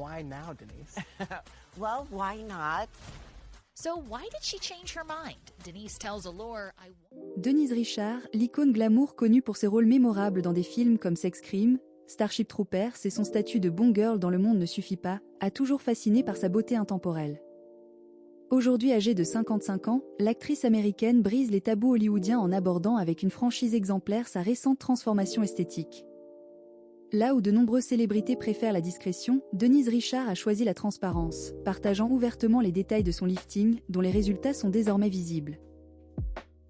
why now, Denise? Well, why not? So why did she change her mind? Denise tells Allure, Denise Richard, l'icône glamour connue pour ses rôles mémorables dans des films comme Sex Crime, Starship Troopers et son statut de Bond girl dans Le Monde ne suffit pas, a toujours fasciné par sa beauté intemporelle. Aujourd'hui âgée de 55 ans, l'actrice américaine brise les tabous hollywoodiens en abordant avec une franchise exemplaire sa récente transformation esthétique. Là où de nombreuses célébrités préfèrent la discrétion, Denise Richard a choisi la transparence, partageant ouvertement les détails de son lifting, dont les résultats sont désormais visibles.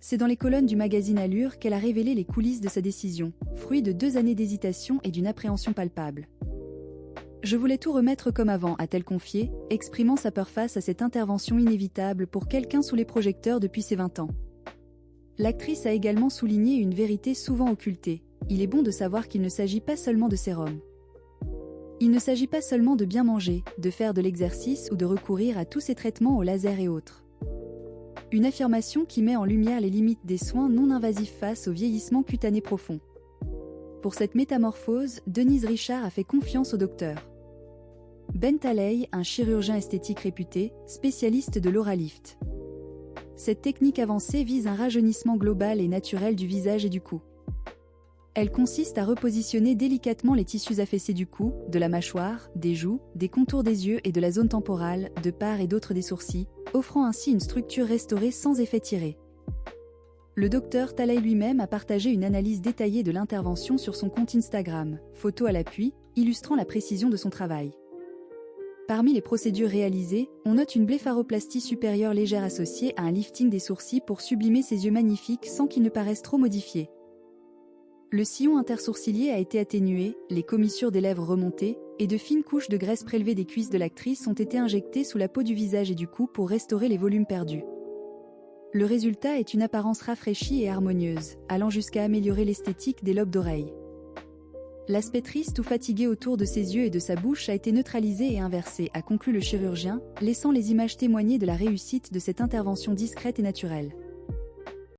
C'est dans les colonnes du magazine Allure qu'elle a révélé les coulisses de sa décision, fruit de 2 années d'hésitation et d'une appréhension palpable. Je voulais tout remettre comme avant, a-t-elle confié, exprimant sa peur face à cette intervention inévitable pour quelqu'un sous les projecteurs depuis ses 20 ans. L'actrice a également souligné une vérité souvent occultée. Il est bon de savoir qu'il ne s'agit pas seulement de sérum. Il ne s'agit pas seulement de bien manger, de faire de l'exercice ou de recourir à tous ces traitements au laser et autres. Une affirmation qui met en lumière les limites des soins non invasifs face au vieillissement cutané profond. Pour cette métamorphose, Denise Richard a fait confiance au docteur Ben Taley, un chirurgien esthétique réputé, spécialiste de l'Auralift. Cette technique avancée vise un rajeunissement global et naturel du visage et du cou. Elle consiste à repositionner délicatement les tissus affaissés du cou, de la mâchoire, des joues, des contours des yeux et de la zone temporale, de part et d'autre des sourcils, offrant ainsi une structure restaurée sans effet tiré. Le docteur Taley lui-même a partagé une analyse détaillée de l'intervention sur son compte Instagram, photo à l'appui, illustrant la précision de son travail. Parmi les procédures réalisées, on note une blépharoplastie supérieure légère associée à un lifting des sourcils pour sublimer ses yeux magnifiques sans qu'ils ne paraissent trop modifiés. Le sillon intersourcilier a été atténué, les commissures des lèvres remontées, et de fines couches de graisse prélevées des cuisses de l'actrice ont été injectées sous la peau du visage et du cou pour restaurer les volumes perdus. Le résultat est une apparence rafraîchie et harmonieuse, allant jusqu'à améliorer l'esthétique des lobes d'oreilles. L'aspect triste ou fatigué autour de ses yeux et de sa bouche a été neutralisé et inversé, a conclu le chirurgien, laissant les images témoigner de la réussite de cette intervention discrète et naturelle.